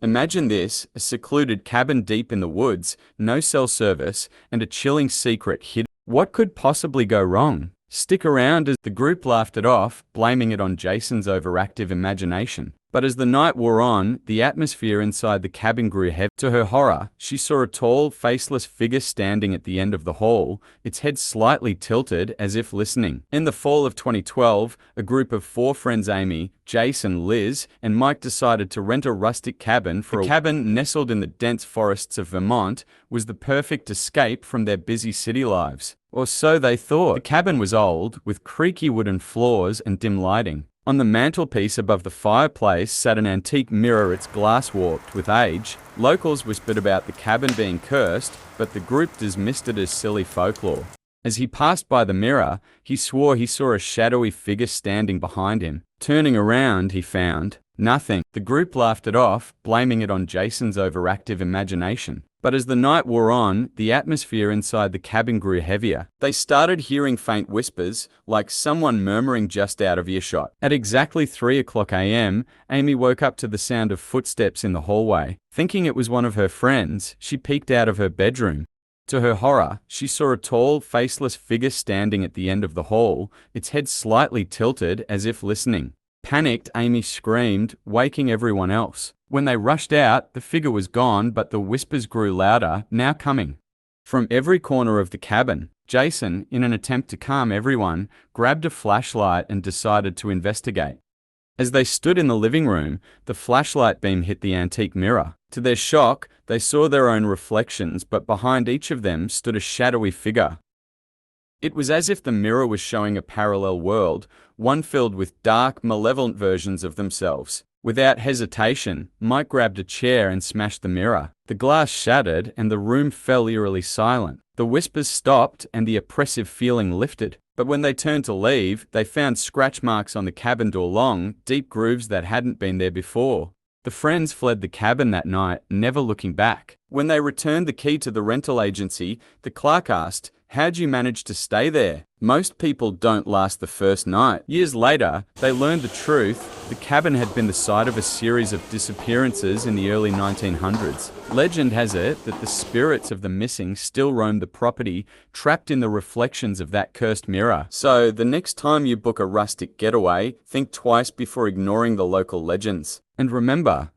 Imagine this, a secluded cabin deep in the woods, no cell service, and a chilling secret hidden. What could possibly go wrong? Stick around as the group laughed it off, blaming it on Jason's overactive imagination. But as the night wore on, the atmosphere inside the cabin grew heavy. To her horror, she saw a tall, faceless figure standing at the end of the hall, its head slightly tilted as if listening. In the fall of 2012, a group of 4 friends, Amy, Jason, Liz, and Mike, decided to rent a rustic cabin for a cabin nestled in the dense forests of Vermont was the perfect escape from their busy city lives. Or so they thought. The cabin was old, with creaky wooden floors and dim lighting. On the mantelpiece above the fireplace sat an antique mirror, its glass warped with age. Locals whispered about the cabin being cursed, but the group dismissed it as silly folklore. As he passed by the mirror, he swore he saw a shadowy figure standing behind him. Turning around, he found nothing. The group laughed it off, blaming it on Jason's overactive imagination. But as the night wore on, the atmosphere inside the cabin grew heavier. They started hearing faint whispers, like someone murmuring just out of earshot. At exactly 3:00 a.m., Amy woke up to the sound of footsteps in the hallway. Thinking it was one of her friends, she peeked out of her bedroom. To her horror, she saw a tall, faceless figure standing at the end of the hall, its head slightly tilted as if listening. Panicked, Amy screamed, waking everyone else. When they rushed out, the figure was gone, but the whispers grew louder, now coming from every corner of the cabin. Jason, in an attempt to calm everyone, grabbed a flashlight and decided to investigate. As they stood in the living room, the flashlight beam hit the antique mirror. To their shock, they saw their own reflections, but behind each of them stood a shadowy figure. It was as if the mirror was showing a parallel world, one filled with dark, malevolent versions of themselves. Without hesitation, Mike grabbed a chair and smashed the mirror. The glass shattered and the room fell eerily silent. The whispers stopped and the oppressive feeling lifted. But when they turned to leave, they found scratch marks on the cabin door, long, deep grooves that hadn't been there before. The friends fled the cabin that night, never looking back. When they returned the key to the rental agency, the clerk asked, "How'd you manage to stay there?" Most people don't last the first night. Years later, they learned the truth. The cabin had been the site of a series of disappearances in the early 1900s. Legend has it that the spirits of the missing still roam the property, trapped in the reflections of that cursed mirror. So, the next time you book a rustic getaway, think twice before ignoring the local legends. And remember,